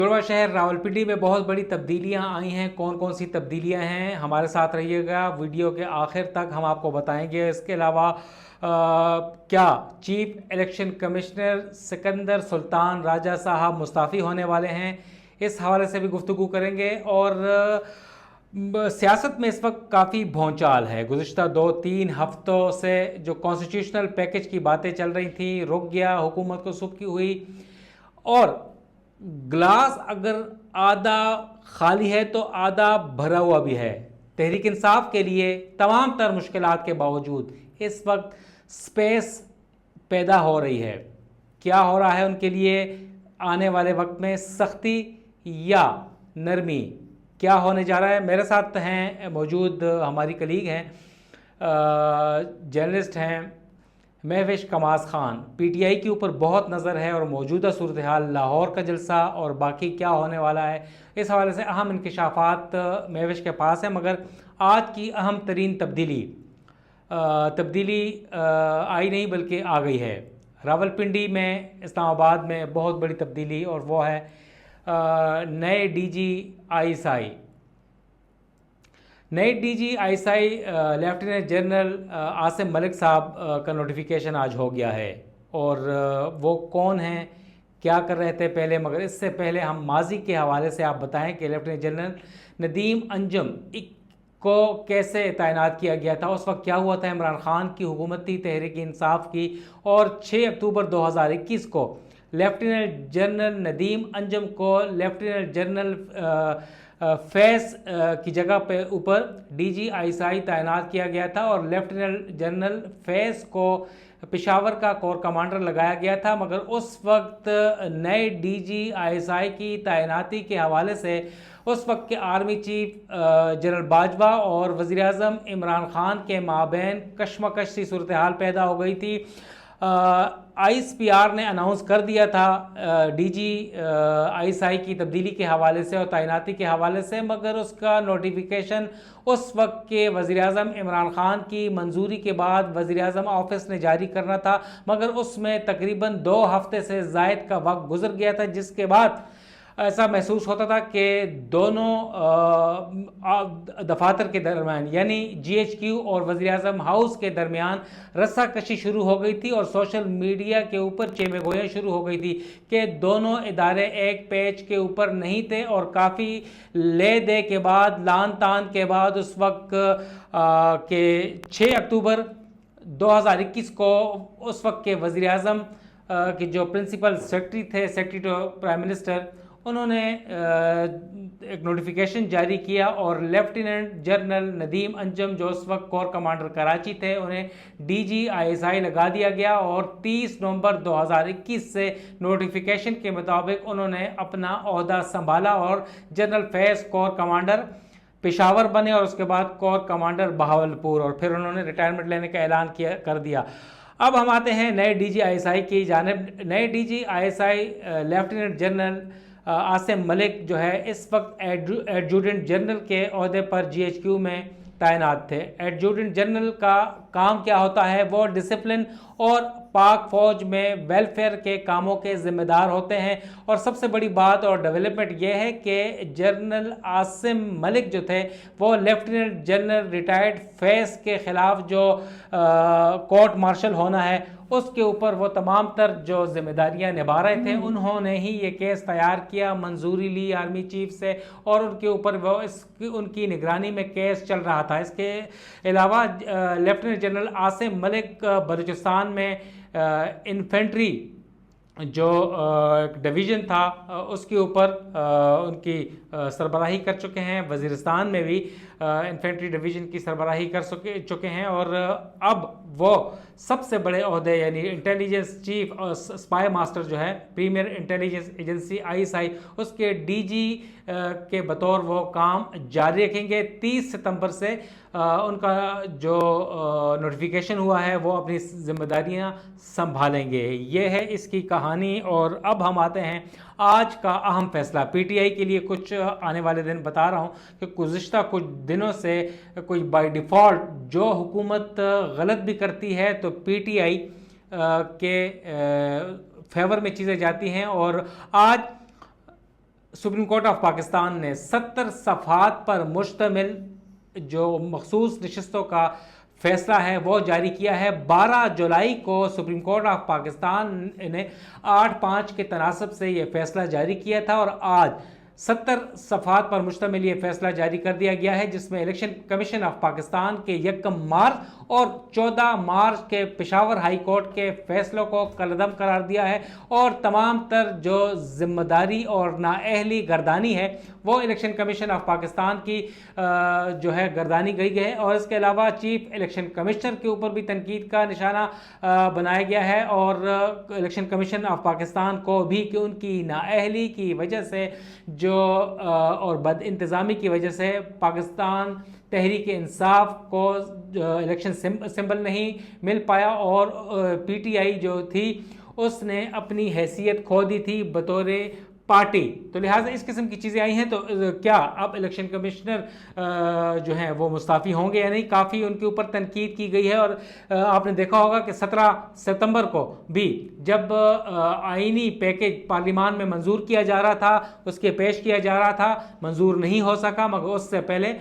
جڑواں شہر راولپنڈی میں بہت بڑی تبدیلیاں آئی ہیں. کون کون سی تبدیلیاں ہیں؟ ہمارے ساتھ رہیے گا، ویڈیو کے آخر تک ہم آپ کو بتائیں گے. اس کے علاوہ کیا چیف الیکشن کمشنر سکندر سلطان راجہ صاحب مستعفی ہونے والے ہیں؟ اس حوالے سے بھی گفتگو کریں گے. اور سیاست میں اس وقت کافی بھونچال ہے. گزشتہ 2-3 ہفتوں سے جو کانسٹیٹیوشنل پیکج کی باتیں چل رہی تھیں رک گیا، حکومت کو سبکی ہوئی. اور گلاس اگر آدھا خالی ہے تو آدھا بھرا ہوا بھی ہے. تحریک انصاف کے لیے تمام تر مشکلات کے باوجود اس وقت سپیس پیدا ہو رہی ہے. کیا ہو رہا ہے ان کے لیے آنے والے وقت میں؟ سختی یا نرمی؟ کیا ہونے جا رہا ہے؟ میرے ساتھ ہیں موجود ہماری کلیگ ہیں، جرنلسٹ ہیں Mehwish Qamas Khan. P T I کے اوپر بہت نظر ہے اور موجودہ صورتحال، لاہور کا جلسہ اور باقی کیا ہونے والا ہے، اس حوالے سے اہم انکشافات مہوش کے پاس ہیں. مگر آج کی اہم ترین تبدیلی آئی نہیں بلکہ آ گئی ہے. راولپنڈی میں، اسلام آباد میں بہت بڑی تبدیلی، اور وہ ہے نئے D G I S I. نئے D G I S I lieutenant general Asim Malik صاحب کا نوٹیفیکیشن آج ہو گیا ہے. اور وہ کون ہیں، کیا کر رہے تھے پہلے؟ مگر اس سے پہلے ہم ماضی کے حوالے سے آپ بتائیں کہ لیفٹیننٹ جنرل ندیم انجم کو کیسے تعینات کیا گیا تھا. اس وقت کیا ہوا تھا؟ عمران خان کی حکومت تھی تحریک انصاف کی، اور 6 اکتوبر 2021 کو لیفٹیننٹ جنرل ندیم انجم کو لیفٹیننٹ جنرل فیض کی جگہ پہ اوپر ڈی جی آئی ایس آئی تعینات کیا گیا تھا، اور لیفٹیننٹ جنرل فیض کو پشاور کا کور کمانڈر لگایا گیا تھا. مگر اس وقت نئے ڈی جی آئی ایس آئی کی تعیناتی کے حوالے سے اس وقت کے آرمی چیف جنرل باجوہ اور وزیر اعظم عمران خان کے مابین کشمکش سی صورتحال پیدا ہو گئی تھی. آئی ایس پی آر نے اناؤنس کر دیا تھا ڈی جی آئی ایس آئی کی تبدیلی کے حوالے سے اور تعیناتی کے حوالے سے، مگر اس کا نوٹیفیکیشن اس وقت کے وزیر اعظم عمران خان کی منظوری کے بعد وزیر اعظم آفس نے جاری کرنا تھا. مگر اس میں تقریباً 2 ہفتے سے زائد کا وقت گزر گیا تھا، جس کے بعد ایسا محسوس ہوتا تھا کہ دونوں دفاتر کے درمیان، یعنی جی ایچ کیو اور وزیر اعظم ہاؤس کے درمیان رسہ کشی شروع ہو گئی تھی، اور سوشل میڈیا کے اوپر چیمے گویاں شروع ہو گئی تھی کہ دونوں ادارے ایک پیج کے اوپر نہیں تھے. اور کافی لے دے کے بعد، لان تان کے بعد، اس وقت کہ 6 اکتوبر 2021 کو اس وقت کے وزیر اعظم کہ جو پرنسپل سیکرٹری تھے، سیکرٹری ٹو پرائم منسٹر، انہوں نے ایک نوٹیفیکیشن جاری کیا، اور لیفٹیننٹ جنرل ندیم انجم جو اس وقت کور کمانڈر کراچی تھے، انہیں ڈی جی آئی ایس آئی لگا دیا گیا. اور 30 نومبر 2021 سے نوٹیفیکیشن کے مطابق انہوں نے اپنا عہدہ سنبھالا، اور جنرل فیض کور کمانڈر پشاور بنے، اور اس کے بعد کور کمانڈر بہاولپور، اور پھر انہوں نے ریٹائرمنٹ لینے کا اعلان کر دیا. اب ہم آتے ہیں نئے ڈی جی آئی ایس آئی کی جانب. نئے D G I S I lieutenant general Asim Malik جو ہے اس وقت ایڈجوٹنٹ جنرل کے عہدے پر جی ایچ کیو میں تعینات تھے. ایڈجوٹنٹ جنرل کا کام کیا ہوتا ہے؟ وہ ڈسپلن اور پاک فوج میں ویلفیئر کے کاموں کے ذمہ دار ہوتے ہیں. اور سب سے بڑی بات اور ڈیولپمنٹ یہ ہے کہ جنرل عاصم ملک جو تھے وہ لیفٹیننٹ جنرل ریٹائرڈ فیض کے خلاف جو کورٹ مارشل ہونا ہے اس کے اوپر وہ تمام تر جو ذمہ داریاں نبھا رہے تھے. انہوں نے ہی یہ کیس تیار کیا، منظوری لی آرمی چیف سے، اور ان کے اوپر وہ ان کی نگرانی میں کیس چل رہا تھا. اس کے علاوہ لیفٹیننٹ جنرل عاصم ملک بلوچستان میں انفینٹری جو ڈویژن تھا اس کے اوپر ان کی سربراہی کر چکے ہیں. وزیرستان میں بھی انفینٹری ڈویژن کی سربراہی کر چکے ہیں، اور اب وہ سب سے بڑے عہدے یعنی انٹیلیجنس چیف اور اسپائی ماسٹر جو ہے premier intelligence agency I S I, اس کے ڈی جی کے بطور وہ کام جاری رکھیں گے. 30 ستمبر سے ان کا جو نوٹیفیکیشن ہوا ہے وہ اپنی ذمہ داریاں سنبھالیں گے. یہ ہے اس کی کہانی. اور اب ہم آتے ہیں آج کا اہم فیصلہ. پی ٹی آئی کے لیے کچھ آنے والے دن بتا رہا ہوں کہ گزشتہ کچھ دنوں سے کوئی بائی ڈیفالٹ جو حکومت غلط بھی کرتی ہے تو پی ٹی آئی کے فیور میں چیزیں جاتی ہیں. اور آج سپریم کورٹ آف پاکستان نے 70 صفحات پر مشتمل جو مخصوص نشستوں کا فیصلہ ہے وہ جاری کیا ہے. 12 جولائی کو سپریم کورٹ آف پاکستان نے 8-5 کے تناسب سے یہ فیصلہ جاری کیا تھا اور آج 70 صفحات پر مشتمل یہ فیصلہ جاری کر دیا گیا ہے, جس میں الیکشن کمیشن آف پاکستان کے 1 مارچ اور 14 مارچ کے پشاور ہائی کورٹ کے فیصلوں کو کالعدم قرار دیا ہے اور تمام تر جو ذمہ داری اور نااہلی گردانی ہے وہ الیکشن کمیشن آف پاکستان کی جو ہے گردانی گئی ہے. اور اس کے علاوہ چیف الیکشن کمشنر کے اوپر بھی تنقید کا نشانہ بنایا گیا ہے اور الیکشن کمیشن آف پاکستان کو بھی کہ ان کی نااہلی کی وجہ سے جو اور بد انتظامی کی وجہ سے پاکستان تحریک انصاف کو الیکشن سمبل نہیں مل پایا اور پی ٹی آئی جو تھی اس نے اپنی حیثیت کھو دی تھی بطور پارٹی. تو لہٰذا اس قسم کی چیزیں آئی ہیں. تو کیا اب الیکشن کمشنر جو ہیں وہ مستعفی ہوں گے یا نہیں؟ کافی ان کے اوپر تنقید کی گئی ہے اور آپ نے دیکھا ہوگا کہ 17 ستمبر کو بھی جب آئینی پیکج پارلیمان میں منظور کیا جا رہا تھا, اس کے پیش کیا جا رہا تھا, منظور نہیں ہو سکا, مگر اس سے پہلے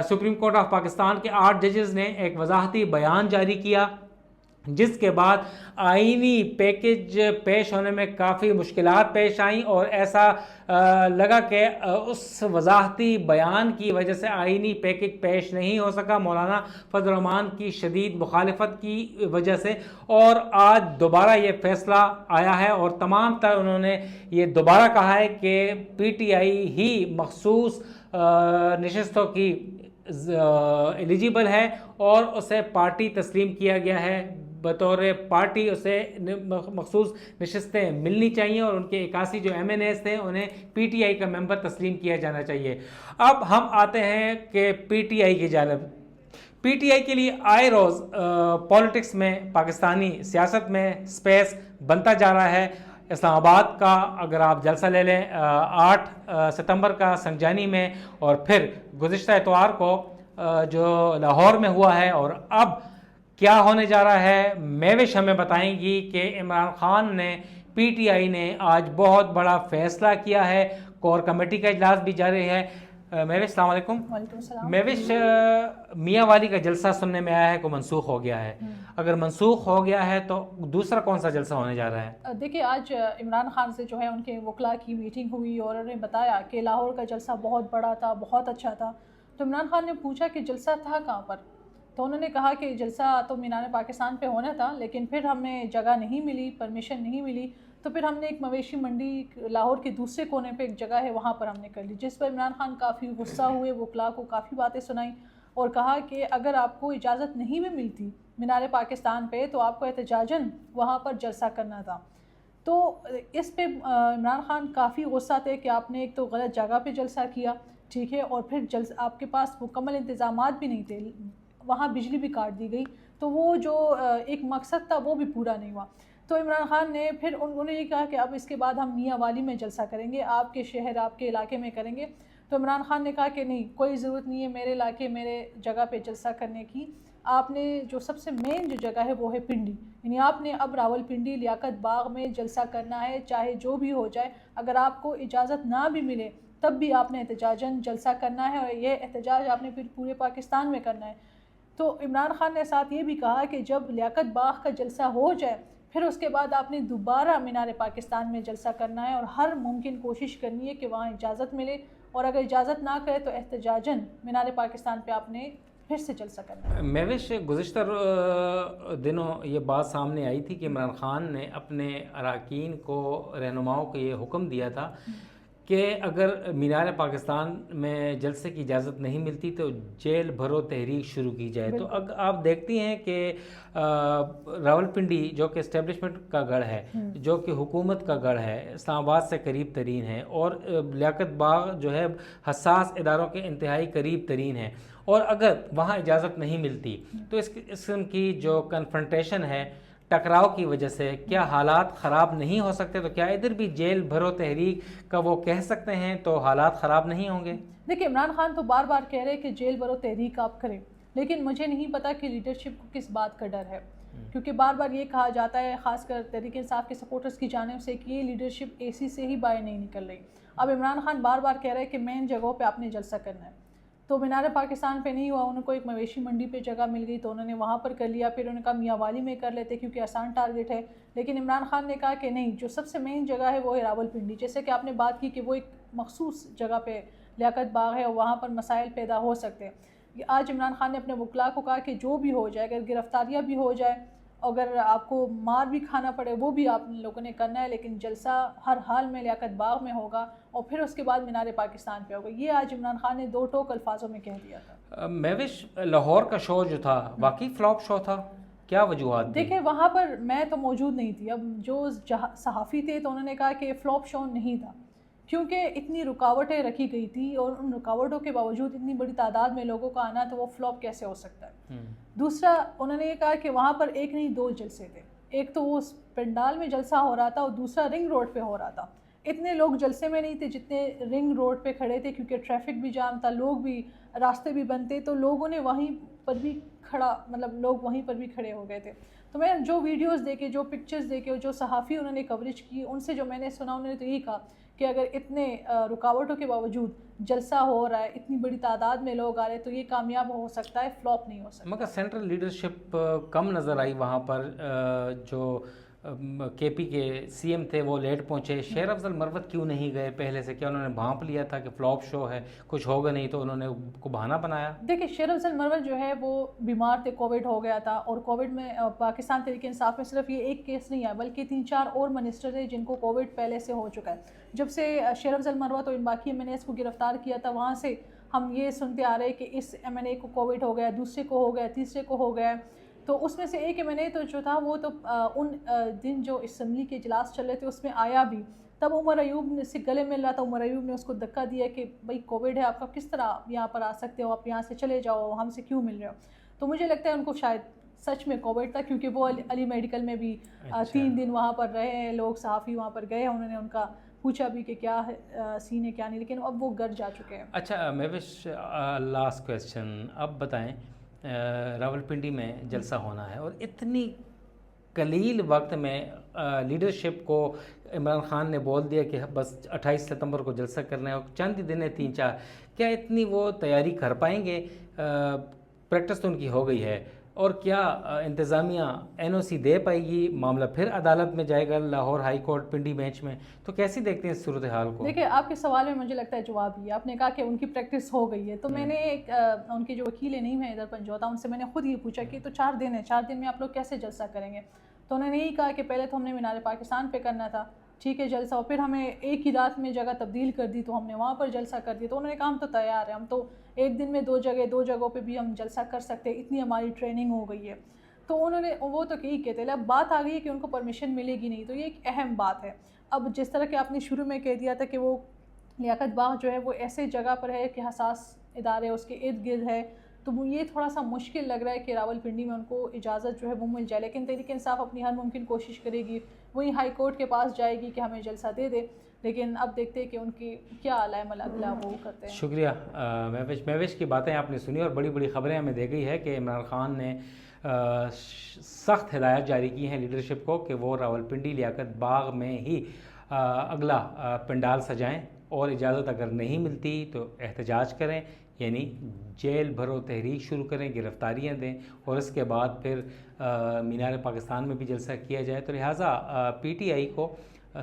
سپریم کورٹ آف پاکستان کے 8 ججز نے ایک وضاحتی بیان جاری کیا جس کے بعد آئینی پیکج پیش ہونے میں کافی مشکلات پیش آئیں اور ایسا لگا کہ اس وضاحتی بیان کی وجہ سے آئینی پیکج پیش نہیں ہو سکا مولانا فضل الرحمان کی شدید مخالفت کی وجہ سے. اور آج دوبارہ یہ فیصلہ آیا ہے اور تمام تر انہوں نے یہ دوبارہ کہا ہے کہ پی ٹی آئی ہی مخصوص نشستوں کی ایلیجیبل ہے اور اسے پارٹی تسلیم کیا گیا ہے. بطور پارٹی اسے مخصوص نشستیں ملنی چاہیے اور ان کے 81 جو ایم این ایز تھے انہیں پی ٹی آئی کا ممبر تسلیم کیا جانا چاہیے. اب ہم آتے ہیں کہ پی ٹی آئی کی جانب. پی ٹی آئی کے لیے آئے روز پولیٹکس میں پاکستانی سیاست میں سپیس بنتا جا رہا ہے. اسلام آباد کا اگر آپ جلسہ لے لیں 8 ستمبر کا سنجانی میں اور پھر گزشتہ اتوار کو جو لاہور میں ہوا ہے, اور اب کیا ہونے جا رہا ہے, مہوش ہمیں بتائیں گی کہ عمران خان نے پی ٹی آئی نے آج بہت بڑا فیصلہ کیا ہے. کور کمیٹی کا اجلاس بھی جاری ہے. مہوش السلام علیکم. وعلیکم السلام. مہوش, میاں والی کا جلسہ سننے میں آیا ہے کہ منسوخ ہو گیا ہے. اگر منسوخ ہو گیا ہے تو دوسرا کون سا جلسہ ہونے جا رہا ہے؟ دیکھیے, آج عمران خان سے جو ہے ان کے وکلاء کی میٹنگ ہوئی اور انہوں نے بتایا کہ لاہور کا جلسہ بہت بڑا تھا, بہت اچھا تھا. تو عمران خان نے پوچھا کہ جلسہ تھا کہاں پر, تو انہوں نے کہا کہ جلسہ تو مینار پاکستان پہ ہونا تھا لیکن پھر ہمیں جگہ نہیں ملی, پرمیشن نہیں ملی, تو پھر ہم نے ایک مویشی منڈی لاہور کے دوسرے کونے پہ ایک جگہ ہے وہاں پر ہم نے کر لی, جس پر عمران خان کافی غصہ ہوئے, وکلاء کو کافی باتیں سنائیں اور کہا کہ اگر آپ کو اجازت نہیں بھی ملتی مینار پاکستان پہ تو آپ کو احتجاجاً وہاں پر جلسہ کرنا تھا. تو اس پہ عمران خان کافی غصہ تھے کہ آپ نے ایک تو غلط جگہ پہ جلسہ کیا, ٹھیک ہے, اور پھر آپ کے پاس مکمل انتظامات بھی نہیں تھے, وہاں بجلی بھی کاٹ دی گئی, تو وہ جو ایک مقصد تھا وہ بھی پورا نہیں ہوا. تو عمران خان نے پھر انہوں نے یہ کہا کہ اب اس کے بعد ہم میاں والی میں جلسہ کریں گے, آپ کے شہر آپ کے علاقے میں کریں گے. تو عمران خان نے کہا کہ نہیں, کوئی ضرورت نہیں ہے میرے علاقے میرے جگہ پہ جلسہ کرنے کی. آپ نے جو سب سے مین جو جگہ ہے وہ ہے پنڈی, یعنی آپ نے اب راول پنڈی لیاقت باغ میں جلسہ کرنا ہے, چاہے جو بھی ہو جائے. اگر آپ کو اجازت نہ بھی ملے تب بھی آپ نے احتجاجاً جلسہ کرنا ہے اور یہ احتجاج آپ نے پھر پورے پاکستان میں کرنا ہے. تو عمران خان نے ساتھ یہ بھی کہا کہ جب لیاقت باغ کا جلسہ ہو جائے پھر اس کے بعد آپ نے دوبارہ مینار پاکستان میں جلسہ کرنا ہے اور ہر ممکن کوشش کرنی ہے کہ وہاں اجازت ملے, اور اگر اجازت نہ کرے تو احتجاجاً مینار پاکستان پہ آپ نے پھر سے جلسہ کرنا ہے. مہوش, گزشتہ دنوں یہ بات سامنے آئی تھی کہ عمران خان نے اپنے اراکین کو, رہنماؤں کو یہ حکم دیا تھا کہ اگر مینار پاکستان میں جلسے کی اجازت نہیں ملتی تو جیل بھرو تحریک شروع کی جائے. تو آپ دیکھتی ہیں کہ راولپنڈی جو کہ اسٹیبلشمنٹ کا گڑھ ہے, جو کہ حکومت کا گڑھ ہے, اسلام آباد سے قریب ترین ہے, اور لیاقت باغ جو ہے حساس اداروں کے انتہائی قریب ترین ہے, اور اگر وہاں اجازت نہیں ملتی تو اس قسم کی جو کنفرنٹیشن ہے, ٹکراؤ کی وجہ سے کیا حالات خراب نہیں ہو سکتے؟ تو کیا ادھر بھی جیل بھرو تحریک کا وہ کہہ سکتے ہیں تو حالات خراب نہیں ہوں گے؟ دیکھیں, عمران خان تو بار بار کہہ رہے کہ جیل بھرو تحریک آپ کریں, لیکن مجھے نہیں پتا کہ لیڈرشپ کو کس بات کا ڈر ہے, کیونکہ بار بار یہ کہا جاتا ہے خاص کر تحریک انصاف کے سپورٹرز کی جانب سے کہ یہ لیڈرشپ اے سی سے ہی باہر نہیں نکل رہی. اب عمران خان بار بار کہہ رہے ہیں کہ مین جگہوں پہ آپ نے جلسہ کرنا ہے. تو مینار پاکستان پہ نہیں ہوا, ان کو ایک مویشی منڈی پہ جگہ مل گئی تو انہوں نے وہاں پر کر لیا. پھر انہوں نے کہا میاں والی میں کر لیتے کیونکہ آسان ٹارگٹ ہے. لیکن عمران خان نے کہا کہ نہیں, جو سب سے مین جگہ ہے وہ ہے راولپنڈی. جیسے کہ آپ نے بات کی کہ وہ ایک مخصوص جگہ پہ لیاقت باغ ہے اور وہاں پر مسائل پیدا ہو سکتے ہیں. آج عمران خان نے اپنے وکلاء کو کہا کہ جو بھی ہو جائے, اگر گرفتاریاں بھی ہو جائے, اگر آپ کو مار بھی کھانا پڑے وہ بھی آپ لوگوں نے کرنا ہے, لیکن جلسہ ہر حال میں لیاقت باغ میں ہوگا اور پھر اس کے بعد مینار پاکستان پہ ہوگا. یہ آج عمران خان نے 2 ٹوک الفاظوں میں کہہ دیا تھا. مہوش, لاہور کا شو جو تھا واقعی فلاپ شو تھا, کیا وجوہات تھی؟ دیکھیں وہاں پر میں تو موجود نہیں تھی. اب جو صحافی تھے تو انہوں نے کہا کہ فلاپ شو نہیں تھا کیونکہ اتنی رکاوٹیں رکھی گئی تھی اور ان رکاوٹوں کے باوجود اتنی بڑی تعداد میں لوگوں کا آنا, تو وہ فلاپ کیسے ہو سکتا ہے. دوسرا انہوں نے یہ کہا کہ وہاں پر ایک نہیں 2 جلسے تھے. ایک تو وہ پنڈال میں جلسہ ہو رہا تھا اور دوسرا رنگ روڈ پہ ہو رہا تھا. اتنے لوگ جلسے میں نہیں تھے جتنے رنگ روڈ پہ کھڑے تھے کیونکہ ٹریفک بھی جام تھا, لوگ بھی, راستے بھی بند تھے, تو لوگوں نے وہیں پر بھی لوگ وہیں پر بھی کھڑے ہو گئے تھے. تو میں جو ویڈیوز دیکھے, جو پکچرز دیکھے, جو صحافی انہوں نے کوریج کی, ان سے جو میں نے سنا, انہوں نے تو یہی کہا کہ اگر اتنے رکاوٹوں کے باوجود جلسہ ہو رہا ہے, اتنی بڑی تعداد میں لوگ آ رہے ہیں, تو یہ کامیاب ہو سکتا ہے, فلاپ نہیں ہو سکتا. مگر سینٹرل لیڈرشپ کم نظر آئی وہاں پر. جو کے پی کے سی ایم تھے وہ لیٹ پہنچے. شیر افضل مروت کیوں نہیں گئے پہلے سے؟ کیا انہوں نے بھانپ لیا تھا کہ فلاپ شو ہے, کچھ ہوگا نہیں, تو انہوں نے کو بہانہ بنایا؟ دیکھیں شیر افضل مروت جو ہے وہ بیمار تھے, کووڈ ہو گیا تھا, اور کووڈ میں پاکستان تحریک انصاف میں صرف یہ ایک کیس نہیں ہے بلکہ 3-4 اور منسٹر تھے جن کو کووڈ پہلے سے ہو چکا ہے. جب سے شیر افضل مروت اور ان باقی ایم این ایس کو گرفتار کیا تھا, وہاں سے ہم یہ سنتے آ رہے کہ اس ایم این اے کو کووڈ ہو گیا, دوسرے کو ہو گیا, تیسرے کو ہو گیا. تو اس میں سے ایک ایم این اے تو جو تھا وہ تو ان دن جو اسمبلی کے اجلاس چل رہے تھے اس میں آیا بھی, تب عمر ایوب سے گلے مل رہا تھا. عمر ایوب نے اس کو دھکا دیا کہ بھائی کووڈ ہے آپ کا, کس طرح یہاں پر آ سکتے ہو, آپ یہاں سے چلے جاؤ, ہم سے کیوں مل رہے ہو. تو مجھے لگتا ہے ان کو شاید سچ میں کووڈ تھا, کیونکہ وہ علی میڈیکل میں بھی 3 دن وہاں پر رہے ہیں. لوگ صحافی وہاں پر گئے, انہوں نے ان کا پوچھا بھی کہ کیا سین ہے کیا نہیں, لیکن اب وہ گھر جا چکے ہیں. اچھا مہوش, لاسٹ کویسچن, اب بتائیں راولپنڈی میں جلسہ ہونا ہے اور اتنی قلیل وقت میں لیڈرشپ کو عمران خان نے بول دیا کہ بس 28 ستمبر کو جلسہ کرنا ہے اور چند ہی دن ہے 3-4, کیا اتنی وہ تیاری کر پائیں گے؟ پریکٹس تو ان کی ہو گئی ہے, اور کیا انتظامیہ این او سی دے پائے گی؟ معاملہ پھر عدالت میں جائے گا, Lahore high court Pindi bench میں, تو کیسی دیکھتے ہیں اس صورتحال کو؟ دیکھیں آپ کے سوال میں مجھے لگتا ہے جواب یہ, آپ نے کہا کہ ان کی پریکٹس ہو گئی ہے, تو میں نے ان کے جو وکیل نہیں ہیں ادھر پنجوتا, ان سے میں نے خود یہ پوچھا کہ تو 4 دن ہے, 4 دن میں آپ لوگ کیسے جلسہ کریں گے؟ تو انہوں نے یہی کہا کہ پہلے تو ہم نے مینار پاکستان پہ کرنا تھا, ٹھیک ہے جلسہ, اور پھر ہمیں ایک ہی رات میں جگہ تبدیل کر دی تو ہم نے وہاں پر جلسہ کر دیا. تو انہوں نے کہا ہم تو تیار ہیں, ہم تو ایک دن میں 2 جگہوں پہ بھی ہم جلسہ کر سکتے ہیں, اتنی ہماری ٹریننگ ہو گئی ہے. تو انہوں نے وہ تو یہی کہتے ہیں. اب بات آ گئی ہے کہ ان کو پرمیشن ملے گی نہیں, تو یہ ایک اہم بات ہے. اب جس طرح کہ آپ نے شروع میں کہہ دیا تھا کہ وہ لیاقت باغ جو ہے وہ ایسے جگہ پر ہے کہ حساس ادارے اس کے ارد گرد ہے, تو یہ تھوڑا سا مشکل لگ رہا ہے کہ راولپنڈی میں ان کو اجازت جو ہے وہ مل جائے. لیکن تحریک انصاف اپنی ہر ممکن کوشش کرے گی, وہی ہائی کورٹ کے پاس جائے گی کہ ہمیں جلسہ دے دے, لیکن اب دیکھتے ہیں کہ ان کی کیا علائم الاغلا وہ کرتے ہیں. شکریہ مہوش کی باتیں آپ نے سنی اور بڑی بڑی خبریں ہمیں دے گئی ہے کہ عمران خان نے سخت ہدایت جاری کی ہیں لیڈرشپ کو کہ وہ راولپنڈی لیاقت باغ میں ہی اگلا پنڈال سجائیں, اور اجازت اگر نہیں ملتی تو احتجاج کریں, یعنی جیل بھرو تحریک شروع کریں, گرفتاریاں دیں, اور اس کے بعد پھر مینار پاکستان میں بھی جلسہ کیا جائے. تو لہٰذا پی ٹی آئی کو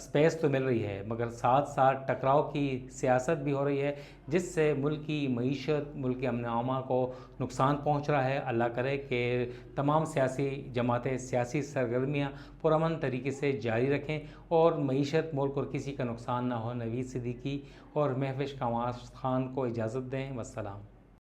سپیس تو مل رہی ہے, مگر ساتھ ساتھ ٹکراؤ کی سیاست بھی ہو رہی ہے جس سے ملک کی معیشت, ملک کے امن و امان کو نقصان پہنچ رہا ہے. اللہ کرے کہ تمام سیاسی جماعتیں سیاسی سرگرمیاں پرامن طریقے سے جاری رکھیں اور معیشت, ملک اور کسی کا نقصان نہ ہو. نوید صدیقی اور مہوش کامار خان کو اجازت دیں. والسلام.